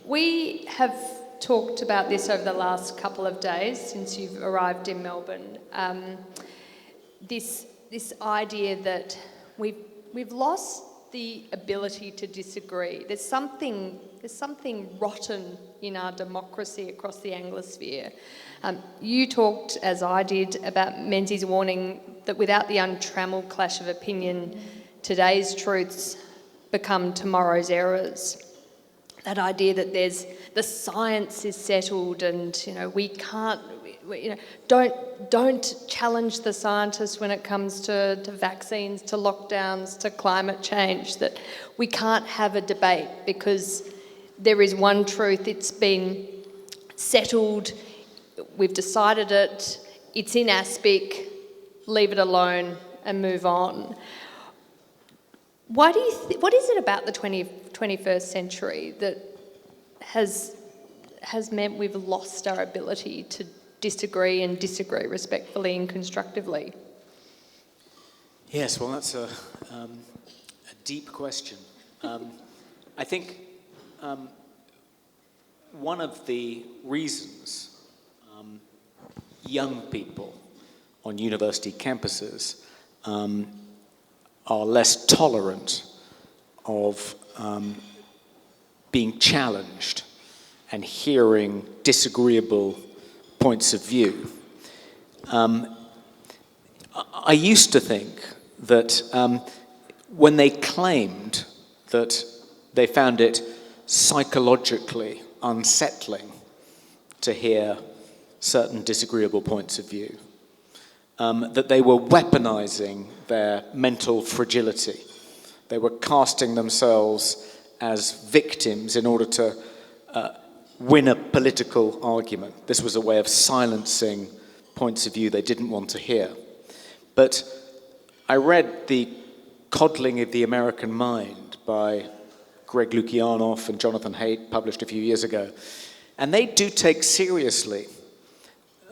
We have talked about this over the last couple of days since you've arrived in Melbourne. This idea that we've lost the ability to disagree. There's something rotten in our democracy across the Anglosphere. You talked, as I did, about Menzies' warning that without the untrammeled clash of opinion, today's truths become tomorrow's errors. That idea that the science is settled and we can't, don't challenge the scientists when it comes to vaccines, to lockdowns, to climate change, that we can't have a debate because there is one truth, it's been settled, we've decided it, it's in aspic, leave it alone and move on. What is it about the 21st century that has meant we've lost our ability to disagree respectfully and constructively? Yes, well, that's a deep question. I think one of the reasons young people on university campuses are less tolerant of being challenged and hearing disagreeable points of view. I used to think that when they claimed that they found it psychologically unsettling to hear certain disagreeable points of view, that they were weaponizing their mental fragility. They were casting themselves as victims in order to win a political argument. This was a way of silencing points of view they didn't want to hear. But I read The Coddling of the American Mind by Greg Lukianoff and Jonathan Haidt, published a few years ago. And they do take seriously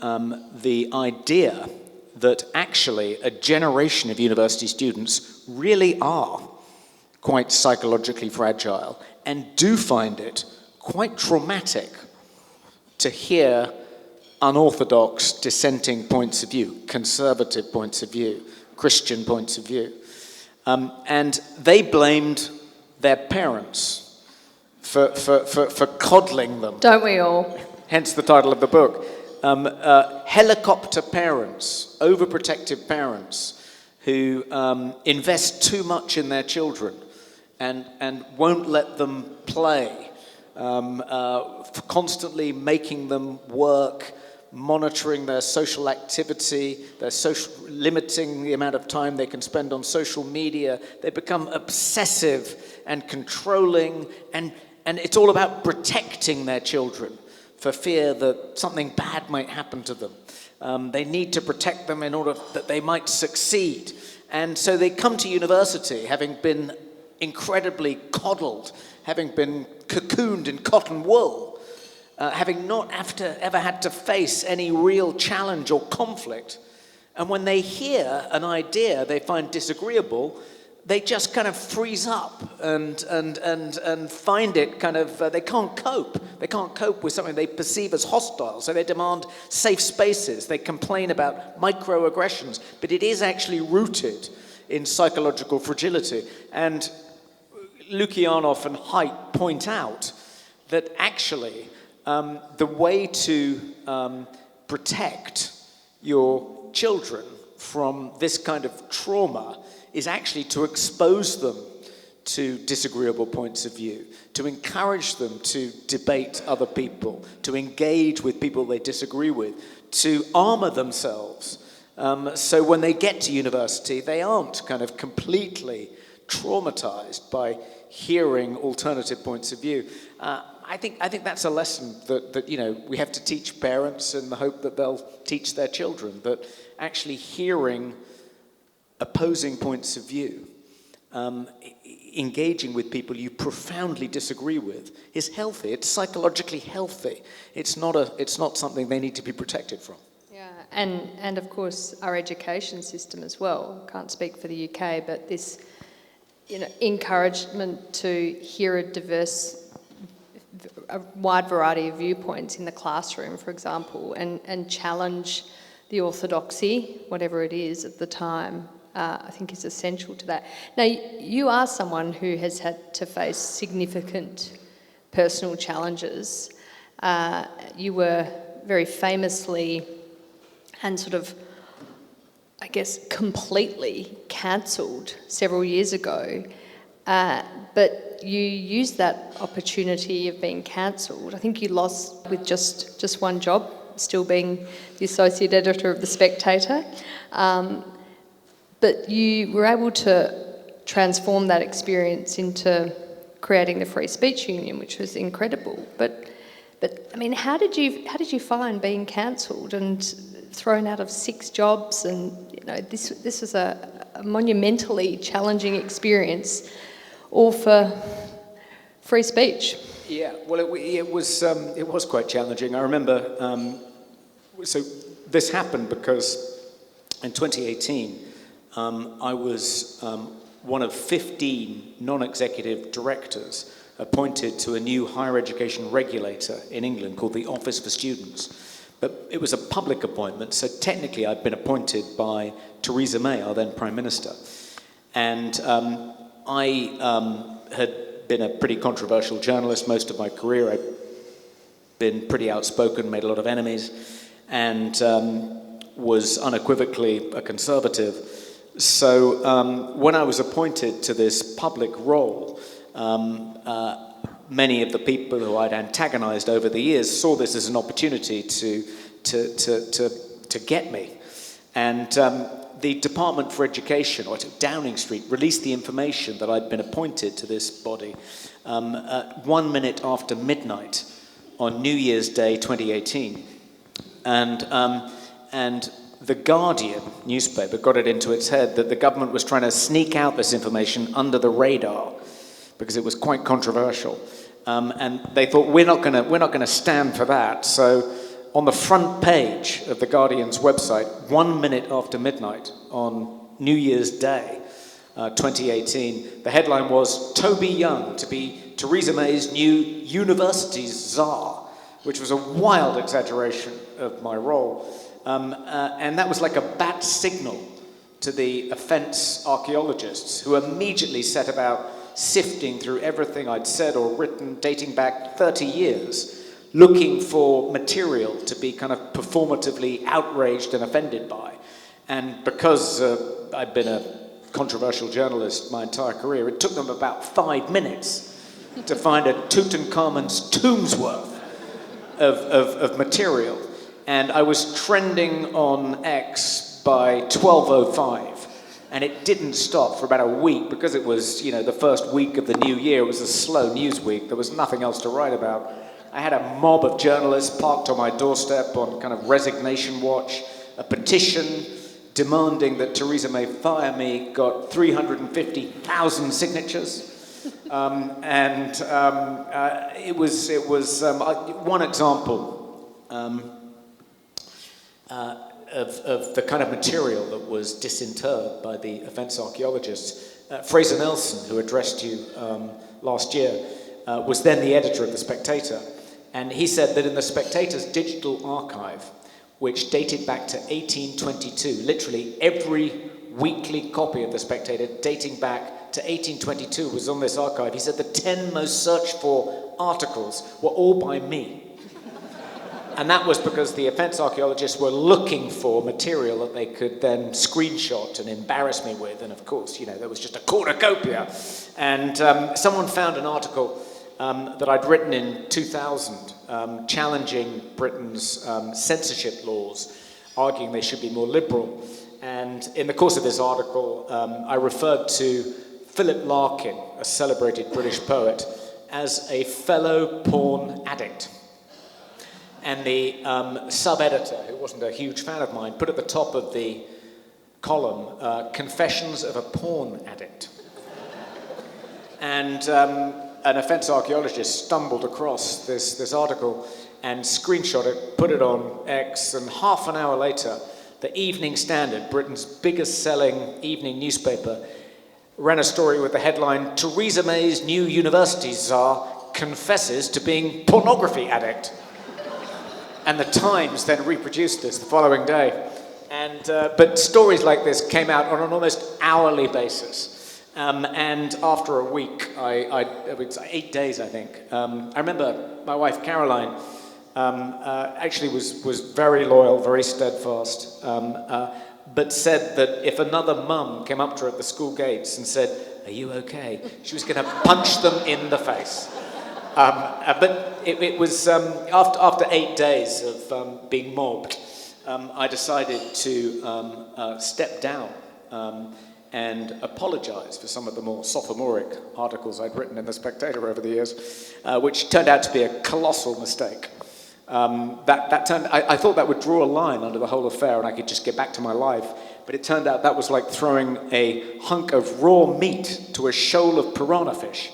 the idea that actually a generation of university students really are quite psychologically fragile and do find it quite traumatic to hear unorthodox dissenting points of view, conservative points of view, Christian points of view. And they blamed their parents for coddling them. Don't we all? Hence the title of the book. Helicopter parents, overprotective parents who invest too much in their children and won't let them play, constantly making them work, monitoring their social activity, limiting the amount of time they can spend on social media. They become obsessive and controlling, and it's all about protecting their children for fear that something bad might happen to them. They need to protect them in order that they might succeed. And so they come to university having been incredibly coddled, having been cocooned in cotton wool, having not ever had to face any real challenge or conflict. And when they hear an idea they find disagreeable, they just kind of freeze up and find it kind of, they can't cope. They can't cope with something they perceive as hostile, so they demand safe spaces. They complain about microaggressions, but it is actually rooted in psychological fragility. And Lukianoff and Haidt point out that actually the way to protect your children from this kind of trauma is actually to expose them to disagreeable points of view, to encourage them to debate other people, to engage with people they disagree with, to armor themselves. So when they get to university, they aren't kind of completely traumatized by hearing alternative points of view. I think that's a lesson that we have to teach parents in the hope that they'll teach their children, that actually hearing opposing points of view, engaging with people you profoundly disagree with, is healthy. It's psychologically healthy. It's not something they need to be protected from. Yeah, and of course our education system as well. Can't speak for the UK, but this encouragement to hear a diverse a wide variety of viewpoints in the classroom, for example, and challenge the orthodoxy, whatever it is at the time, I think is essential to that. Now, you are someone who has had to face significant personal challenges. You were very famously and sort of, I guess, completely cancelled several years ago. But you used that opportunity of being cancelled. I think you lost with just one job, still being the associate editor of The Spectator. But you were able to transform that experience into creating the Free Speech Union, which was incredible. But I mean, how did you find being cancelled and thrown out of 6 jobs? And you know, this was a monumentally challenging experience, all for free speech. Yeah, well, it was quite challenging. I remember. So this happened because in 2018, I was one of 15 non-executive directors appointed to a new higher education regulator in England called the Office for Students. But it was a public appointment, so technically I'd been appointed by Theresa May, our then Prime Minister. And I had been a pretty controversial journalist most of my career. I'd been pretty outspoken, made a lot of enemies, and was unequivocally a conservative. So when I was appointed to this public role, many of the people who I'd antagonized over the years saw this as an opportunity to get me. And the Department for Education, or Downing Street, released the information that I'd been appointed to this body 1 minute after midnight on New Year's Day 2018. And the Guardian newspaper got it into its head that the government was trying to sneak out this information under the radar because it was quite controversial. And they thought, we're not going to stand for that. So on the front page of the Guardian's website, 1 minute after midnight on New Year's Day 2018, the headline was, "Toby Young to be Theresa May's new universities czar," which was a wild exaggeration of my role. And that was like a bat signal to the offence archaeologists, who immediately set about sifting through everything I'd said or written dating back 30 years, looking for material to be kind of performatively outraged and offended by. And because I'd been a controversial journalist my entire career, it took them about 5 minutes to find a Tutankhamun's tomb's worth of material. And I was trending on X by 12:05. And it didn't stop for about a week because it was, the first week of the new year. It was a slow news week. There was nothing else to write about. I had a mob of journalists parked on my doorstep on kind of resignation watch. A petition demanding that Theresa May fire me got 350,000 signatures. It was one example of the kind of material that was disinterred by the offence archaeologists. Fraser Nelson, who addressed you last year, was then the editor of The Spectator. And he said that in The Spectator's digital archive, which dated back to 1822, literally every weekly copy of The Spectator dating back to 1822 was on this archive. He said the 10 most searched for articles were all by me. And that was because the offence archaeologists were looking for material that they could then screenshot and embarrass me with. And of course, there was just a cornucopia. And someone found an article that I'd written in 2000 challenging Britain's censorship laws, arguing they should be more liberal. And in the course of this article, I referred to Philip Larkin, a celebrated British poet, as a fellow porn addict. And the sub-editor, who wasn't a huge fan of mine, put at the top of the column, "Confessions of a Porn Addict." And an offence archaeologist stumbled across this article and screenshot it, put it on X, and half an hour later, the Evening Standard, Britain's biggest selling evening newspaper, ran a story with the headline, "Theresa May's new universities czar confesses to being pornography addict. And the Times then reproduced this the following day. And, but stories like this came out on an almost hourly basis. And after a week, it was 8 days, I think, I remember my wife, Caroline, actually was very loyal, very steadfast, but said that if another mum came up to her at the school gates and said, "Are you okay?" she was going to punch them in the face. But it was after 8 days of being mobbed, I decided to step down and apologise for some of the more sophomoric articles I'd written in The Spectator over the years, which turned out to be a colossal mistake. I thought that would draw a line under the whole affair and I could just get back to my life, but it turned out that was like throwing a hunk of raw meat to a shoal of piranha fish.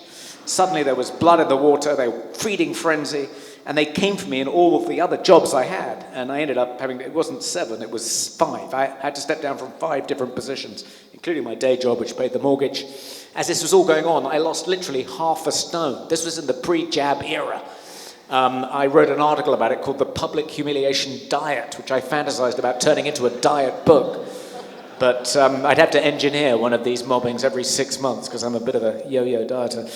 Suddenly there was blood in the water, they were feeding frenzy, and they came for me in all of the other jobs I had, and I ended up having, it wasn't 7, it was 5. I had to step down from 5 different positions, including my day job, which paid the mortgage. As this was all going on, I lost literally half a stone. This was in the pre-jab era. I wrote an article about it called The Public Humiliation Diet, which I fantasized about turning into a diet book. But I'd have to engineer one of these mobbings every 6 months because I'm a bit of a yo-yo dieter.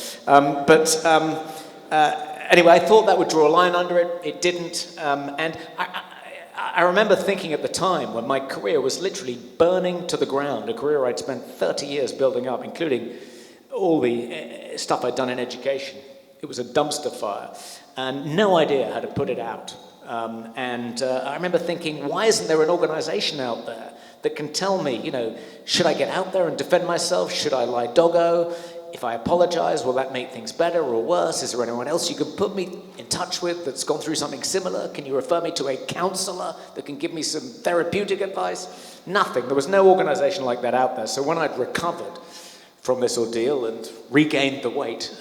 Anyway, I thought that would draw a line under it. It didn't. And I remember thinking at the time when my career was literally burning to the ground, a career I'd spent 30 years building up, including all the stuff I'd done in education. It was a dumpster fire. And no idea how to put it out. I remember thinking, why isn't there an organization out there that can tell me, you know, should I get out there and defend myself? Should I lie doggo? If I apologize, will that make things better or worse? Is there anyone else you can put me in touch with that's gone through something similar? Can you refer me to a counselor that can give me some therapeutic advice? Nothing. There was no organization like that out there. So when I'd recovered from this ordeal and regained the weight,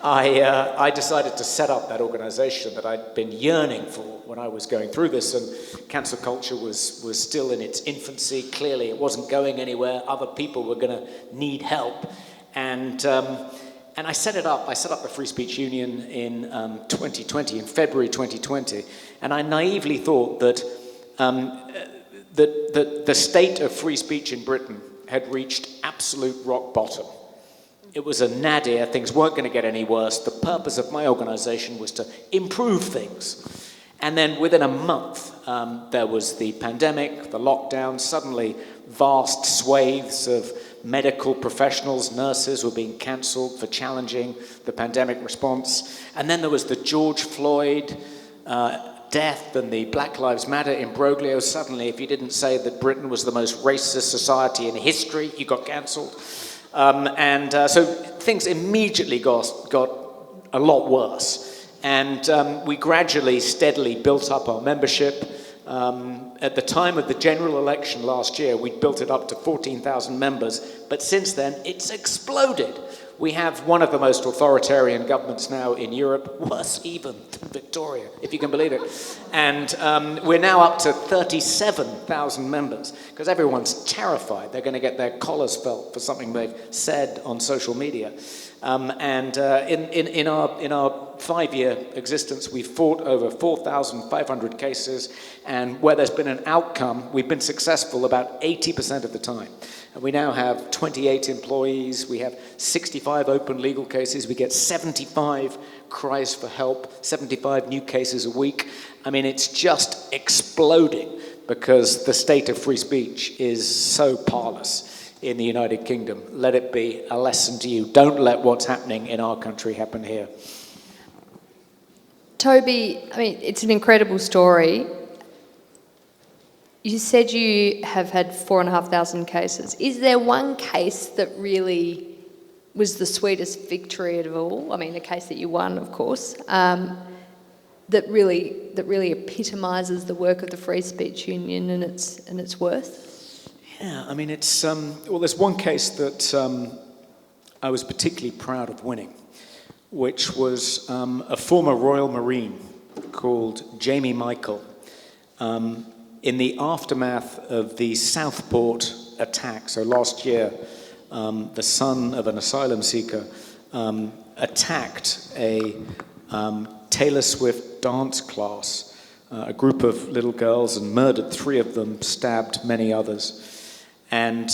I decided to set up that organization that I'd been yearning for when I was going through this, and cancel culture was still in its infancy. Clearly, it wasn't going anywhere. Other people were going to need help, and I set it up. I set up the Free Speech Union in 2020, in February 2020, and I naively thought that the state of free speech in Britain had reached absolute rock bottom. It was a nadir, things weren't going to get any worse. The purpose of my organization was to improve things. And then within a month, there was the pandemic, the lockdown. Suddenly, vast swathes of medical professionals, nurses were being cancelled for challenging the pandemic response. And then there was the George Floyd death and the Black Lives Matter imbroglio. Suddenly, if you didn't say that Britain was the most racist society in history, you got cancelled. So things immediately got a lot worse. And we gradually, steadily built up our membership. At the time of the general election last year, we'd built it up to 14,000 members. But since then, it's exploded. We have one of the most authoritarian governments now in Europe, worse even than Victoria, if you can believe it. And we're now up to 37,000 members, because everyone's terrified they're going to get their collars felt for something they've said on social media. In our 5-year existence, we've fought over 4,500 cases, and where there's been an outcome, we've been successful about 80% of the time. And we now have 28 employees, we have 65 open legal cases, we get 75 cries for help, 75 new cases a week. I mean, it's just exploding because the state of free speech is so parlous in the United Kingdom. Let it be a lesson to you. Don't let what's happening in our country happen here. Toby, I mean, it's an incredible story. You said you have had 4,500 cases. Is there one case that really was the sweetest victory of all? I mean, a case that you won, of course, that really epitomises the work of the Free Speech Union and its worth? Yeah, I mean, it's well, there's one case that I was particularly proud of winning, which was a former Royal Marine called Jamie Michael. In the aftermath of the Southport attack, so last year, the son of an asylum seeker attacked a Taylor Swift dance class, a group of little girls, and murdered 3 of them, stabbed many others. And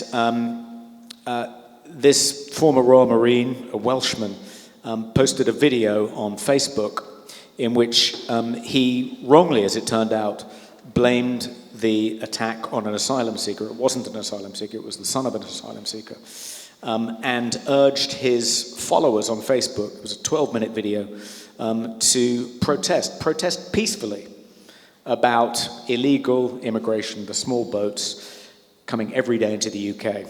this former Royal Marine, a Welshman, posted a video on Facebook in which he wrongly, as it turned out, blamed the attack on an asylum seeker. It wasn't an asylum seeker, it was the son of an asylum seeker, and urged his followers on Facebook, it was a 12-minute video, to protest peacefully about illegal immigration, the small boats coming every day into the UK.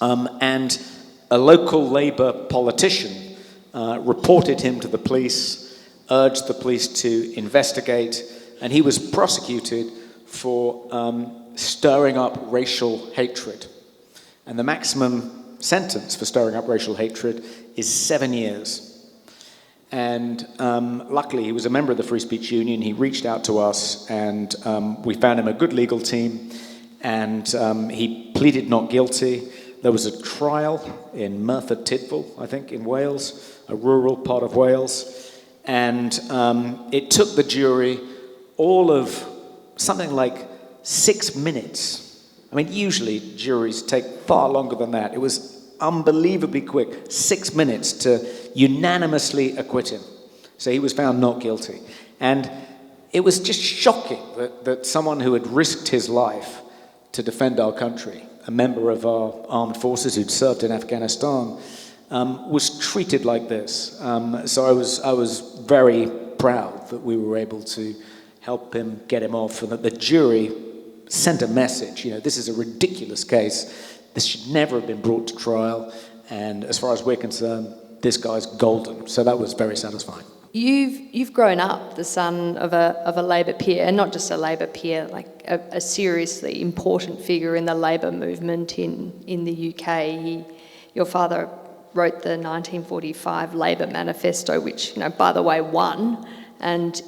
And a local Labour politician reported him to the police, urged the police to investigate, and he was prosecuted for stirring up racial hatred. And the maximum sentence for stirring up racial hatred is 7 years. And luckily, he was a member of the Free Speech Union. He reached out to us, and we found him a good legal team, and he pleaded not guilty. There was a trial in Merthyr Tydfil, I think, in Wales, a rural part of Wales, and it took the jury all of something like 6 minutes. I mean, usually juries take far longer than that. It was unbelievably quick, 6 minutes to unanimously acquit him. So he was found not guilty. And it was just shocking that someone who had risked his life to defend our country, a member of our armed forces who'd served in Afghanistan, was treated like this. So I was very proud that we were able to help him get him off, and that the jury sent a message. You know, this is a ridiculous case. This should never have been brought to trial. And as far as we're concerned, this guy's golden. So that was very satisfying. You've grown up the son of a Labour peer, and not just a Labour peer, like a seriously important figure in the Labour movement in the UK. Your father wrote the 1945 Labour Manifesto, which, by the way, won, and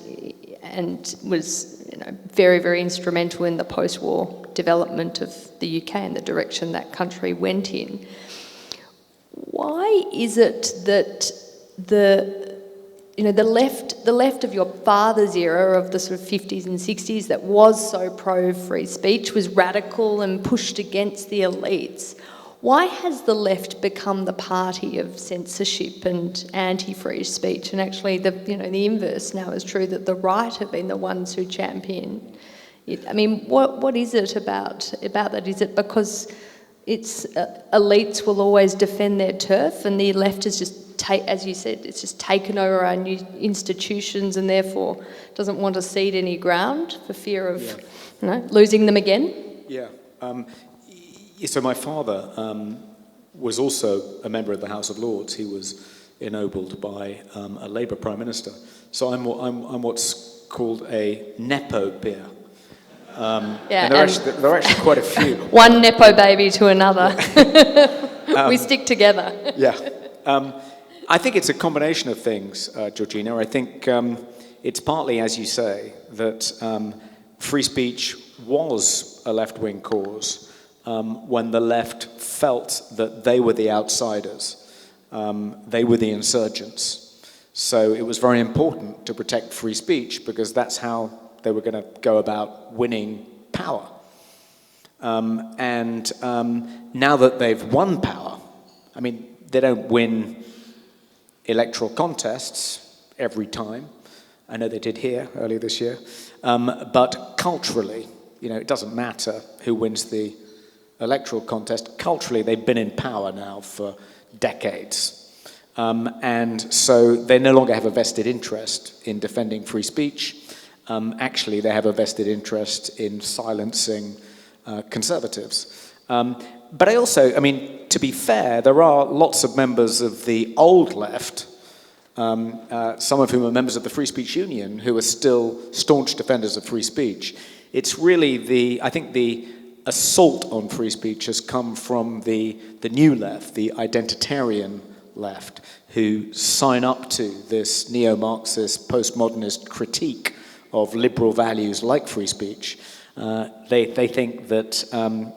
was very, very instrumental in the post-war development of the UK and the direction that country went in. Why is it that the left of your father's era, of the sort of 50s and 60s, that was so pro-free speech, was radical and pushed against the elites? Why has the left become the party of censorship and anti-free speech? And actually, the inverse now is true, that the right have been the ones who champion it. I mean, what is it about that? Is it because it's elites will always defend their turf, and the left is just, as you said, it's just taken over our new institutions, and therefore doesn't want to cede any ground for fear of losing them again? Yeah. So my father was also a member of the House of Lords. He was ennobled by a Labour Prime Minister. So I'm what's called a Nepo peer. And there are actually quite a few. One Nepo baby to another. We stick together. Yeah. I think it's a combination of things, Georgina. I think it's partly, as you say, that free speech was a left-wing cause when the left felt that they were the outsiders, they were the insurgents. So it was very important to protect free speech, because that's how they were going to go about winning power. And now that they've won power, I mean, they don't win electoral contests every time. I know they did here earlier this year. But culturally, it doesn't matter who wins the electoral contest. Culturally, they've been in power now for decades. And so they no longer have a vested interest in defending free speech. Actually, they have a vested interest in silencing conservatives. But I also, to be fair, there are lots of members of the old left, some of whom are members of the Free Speech Union, who are still staunch defenders of free speech. It's really I think the assault on free speech has come from the new left, the identitarian left, who sign up to this neo-Marxist, postmodernist critique of liberal values like free speech. They think that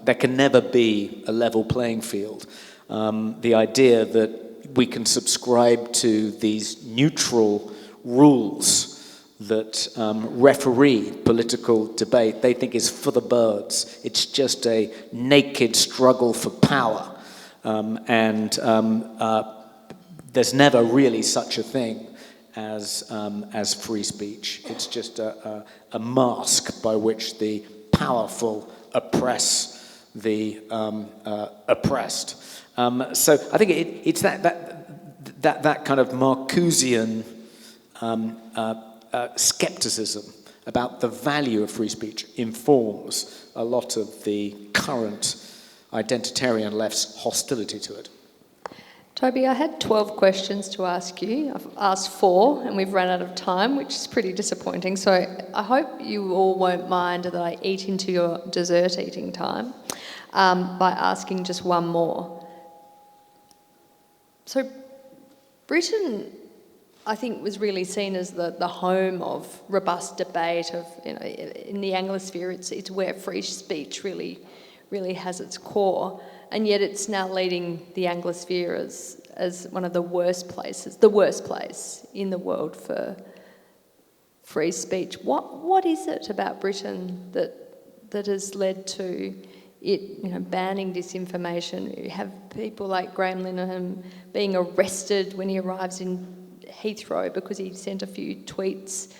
there can never be a level playing field. The idea that we can subscribe to these neutral rules that referee political debate. They think is for the birds. It's just a naked struggle for power. There's never really such a thing as free speech. It's just a mask by which the powerful oppress the oppressed. So I think it's that kind of Marcusean skepticism about the value of free speech informs a lot of the current identitarian left's hostility to it. Toby, I had 12 questions to ask you. I've asked 4 and we've run out of time, which is pretty disappointing. So I hope you all won't mind that I eat into your dessert eating time by asking just one more. So Britain, I think, was really seen as the home of robust debate. In the Anglosphere, it's where free speech really has its core, and yet it's now leading the Anglosphere as one of the worst place in the world for free speech. What is it about Britain that has led to it, banning disinformation? You have people like Graham Linehan being arrested when he arrives in Heathrow because he sent a few tweets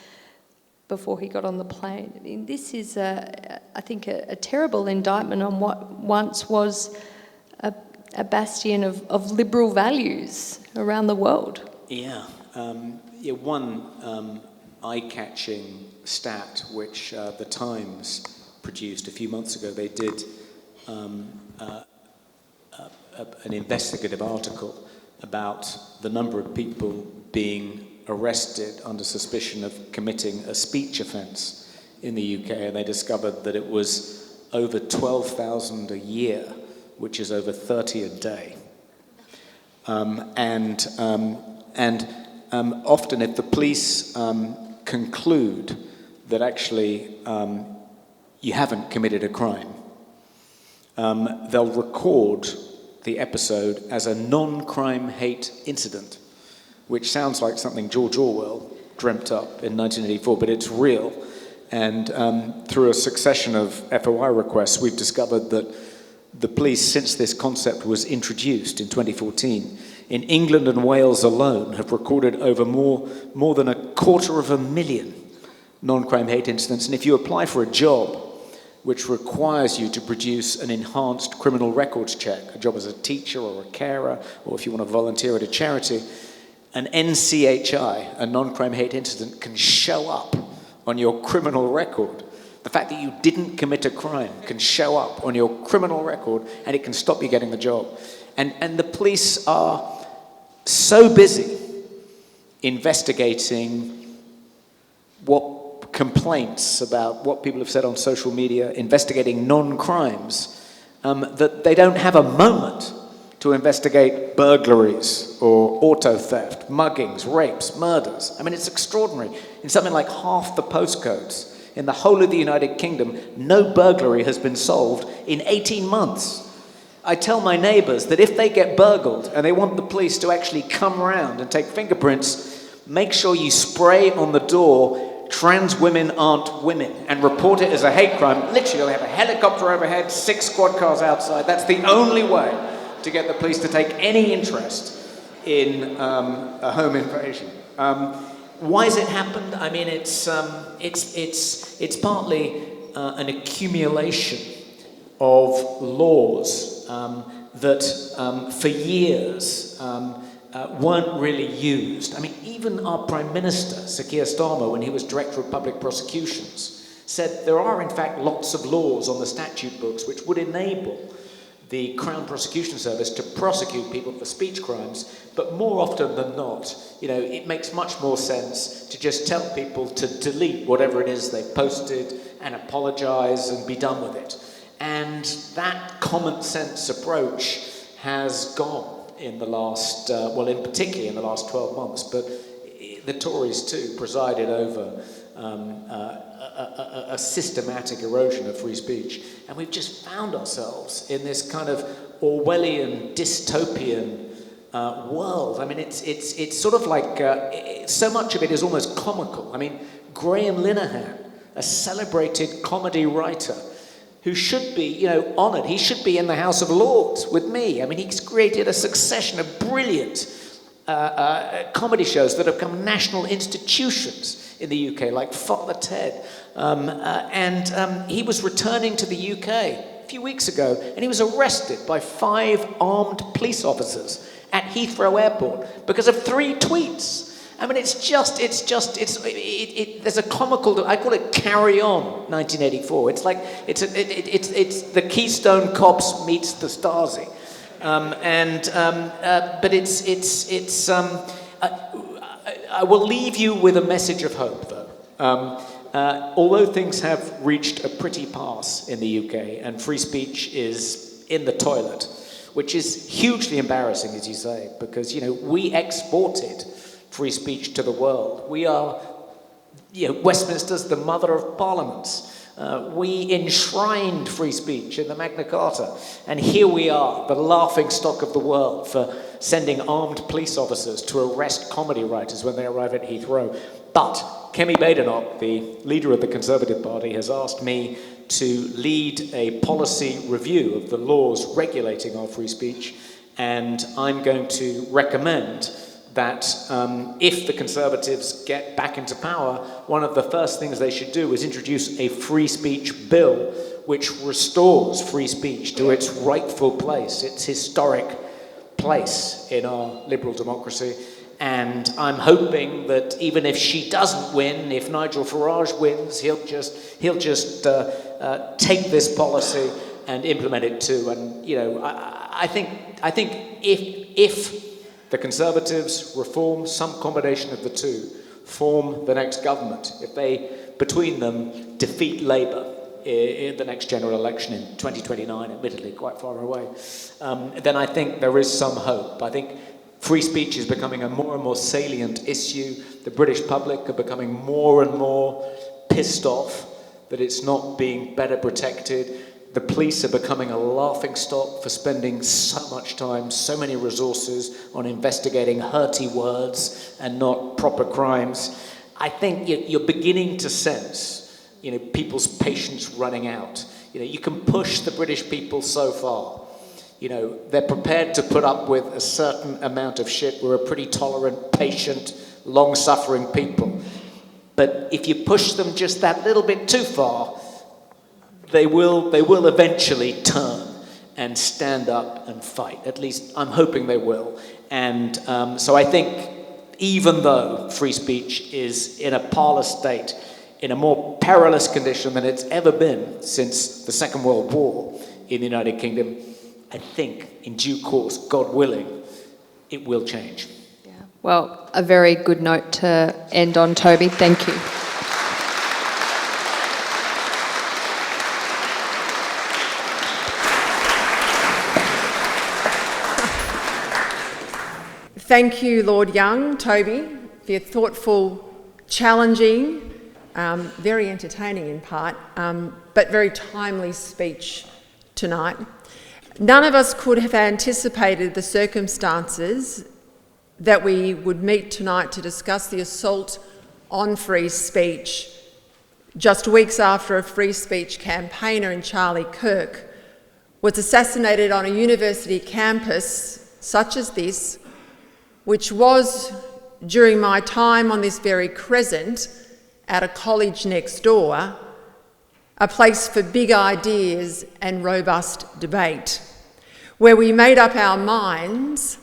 before he got on the plane. I mean, this is, I think, a terrible indictment on what once was a bastion of liberal values around the world. One eye-catching stat which the Times produced a few months ago. They did an investigative article about the number of people being arrested under suspicion of committing a speech offence in the UK, and they discovered that it was over 12,000 a year, which is over 30 a day. Often, if the police conclude that actually you haven't committed a crime, they'll record the episode as a non-crime hate incident, which sounds like something George Orwell dreamt up in 1984, but it's real. And through a succession of FOI requests, we've discovered that the police, since this concept was introduced in 2014, in England and Wales alone, have recorded over more than 250,000 non-crime hate incidents. And if you apply for a job which requires you to produce an enhanced criminal records check, a job as a teacher or a carer, or if you want to volunteer at a charity, an NCHI, a non-crime hate incident, can show up on your criminal record. The fact that you didn't commit a crime can show up on your criminal record, and it can stop you getting the job. And the police are so busy investigating what complaints about what people have said on social media, investigating non-crimes, that they don't have a moment to investigate burglaries or auto theft, muggings, rapes, murders. I mean, it's extraordinary. In something like half the postcodes in the whole of the United Kingdom, no burglary has been solved in 18 months. I tell my neighbours that if they get burgled and they want the police to actually come around and take fingerprints, make sure you spray on the door, "Trans women aren't women," and report it as a hate crime. Literally, they'll have a helicopter overhead, 6 squad cars outside. That's the only way to get the police to take any interest in a home invasion. Why has it happened? I mean, it's partly an accumulation of laws that for years weren't really used. I mean, even our Prime Minister, Sir Keir Starmer, when he was Director of Public Prosecutions, said there are in fact lots of laws on the statute books which would enable the Crown Prosecution Service to prosecute people for speech crimes, but more often than not, it makes much more sense to just tell people to delete whatever it is they posted and apologise and be done with it. And that common sense approach has gone in the last, in particularly in the last 12 months, but the Tories too presided over a systematic erosion of free speech. And we've just found ourselves in this kind of Orwellian, dystopian world. I mean, it's sort of like, so much of it is almost comical. I mean, Graham Linehan, a celebrated comedy writer, who should be, honoured. He should be in the House of Lords with me. I mean, he's created a succession of brilliant comedy shows that have become national institutions in the UK, like Father Ted. And he was returning to the UK a few weeks ago, and he was arrested by 5 armed police officers at Heathrow Airport because of 3 tweets. I mean, there's a comical, I call it Carry On 1984. It's like, it's the Keystone Cops meets the Stasi. But I will leave you with a message of hope, though. Although things have reached a pretty pass in the UK and free speech is in the toilet, which is hugely embarrassing, as you say, because, we exported free speech to the world. We are, Westminster's the mother of parliaments. We enshrined free speech in the Magna Carta. And here we are, the laughing stock of the world for sending armed police officers to arrest comedy writers when they arrive at Heathrow. But Kemi Badenoch, the leader of the Conservative Party, has asked me to lead a policy review of the laws regulating our free speech. And I'm going to recommend that if the Conservatives get back into power, one of the first things they should do is introduce a free speech bill which restores free speech to its rightful place, its historic place in our liberal democracy. And I'm hoping that even if she doesn't win, if Nigel Farage wins, he'll just take this policy and implement it too. And I think if the Conservatives reform, some combination of the two, form the next government, if they, between them, defeat Labour in the next general election in 2029, admittedly quite far away, then I think there is some hope. I think free speech is becoming a more and more salient issue. The British public are becoming more and more pissed off that it's not being better protected. The police are becoming a laughingstock for spending so much time, so many resources on investigating hurty words and not proper crimes. I think you're beginning to sense, people's patience running out. You can push the British people so far. They're prepared to put up with a certain amount of shit. We're a pretty tolerant, patient, long-suffering people. But if you push them just that little bit too far, they will eventually turn and stand up and fight. At least I'm hoping they will. And so I think even though free speech is in a parlous state, in a more perilous condition than it's ever been since the Second World War in the United Kingdom, I think in due course, God willing, it will change. Yeah. Well, a very good note to end on, Toby. Thank you. Thank you, Lord Young, Toby, for your thoughtful, challenging, very entertaining in part, but very timely speech tonight. None of us could have anticipated the circumstances that we would meet tonight to discuss the assault on free speech just weeks after a free speech campaigner in Charlie Kirk was assassinated on a university campus such as this, which was, during my time on this very crescent at a college next door, a place for big ideas and robust debate, where we made up our minds,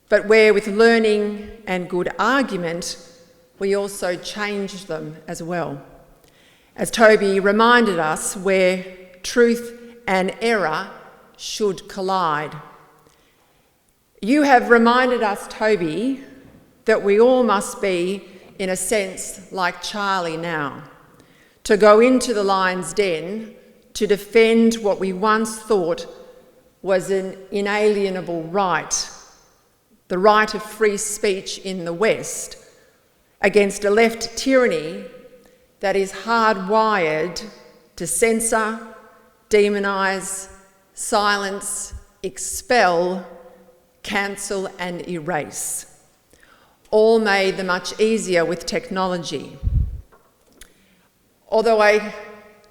but where with learning and good argument, we also changed them as well. As Toby reminded us, where truth and error should collide. You have reminded us, Toby, that we all must be, in a sense, like Charlie now, to go into the lion's den to defend what we once thought was an inalienable right, the right of free speech in the West, against a left tyranny that is hardwired to censor, demonise, silence, expel, cancel and erase, all made the much easier with technology. Although I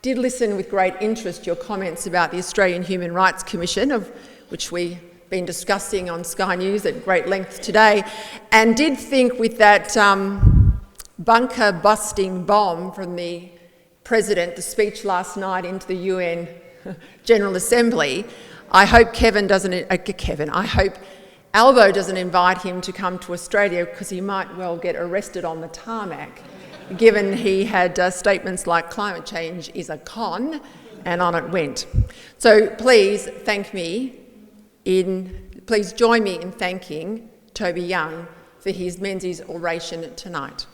did listen with great interest to your comments about the Australian Human Rights Commission, of which we've been discussing on Sky News at great length today, and did think with that bunker-busting bomb from the President, the speech last night into the UN General Assembly, I hope I hope Albo doesn't invite him to come to Australia, because he might well get arrested on the tarmac, given he had statements like climate change is a con, and on it went. So please join me in thanking Toby Young for his Menzies Oration tonight.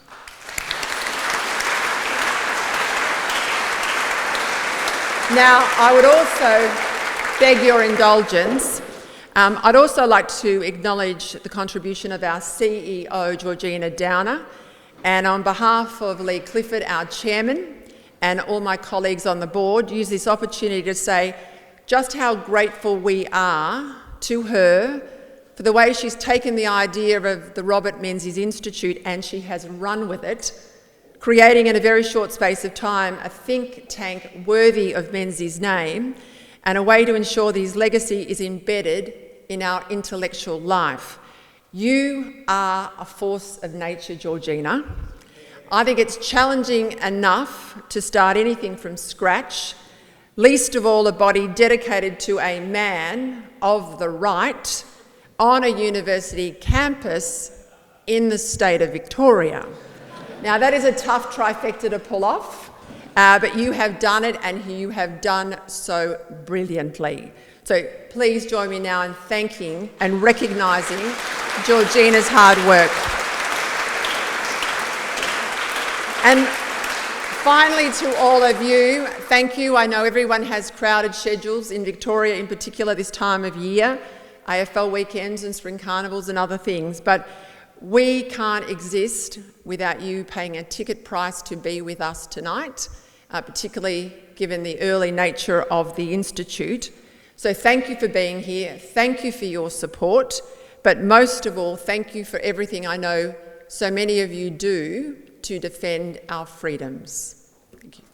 Now, I would also beg your indulgence. I'd also like to acknowledge the contribution of our CEO, Georgina Downer, and on behalf of Lee Clifford, our chairman, and all my colleagues on the board, use this opportunity to say just how grateful we are to her for the way she's taken the idea of the Robert Menzies Institute and she has run with it, creating in a very short space of time a think tank worthy of Menzies' name and a way to ensure that his legacy is embedded in our intellectual life. You are a force of nature, Georgina. I think it's challenging enough to start anything from scratch, least of all a body dedicated to a man of the right on a university campus in the state of Victoria. Now, that is a tough trifecta to pull off, but you have done it, and you have done so brilliantly. So please join me now in thanking and recognising Georgina's hard work. And finally, to all of you, thank you. I know everyone has crowded schedules, in Victoria in particular this time of year, AFL weekends and spring carnivals and other things, but we can't exist without you paying a ticket price to be with us tonight, particularly given the early nature of the Institute. So thank you for being here, thank you for your support, but most of all, thank you for everything I know so many of you do to defend our freedoms. Thank you.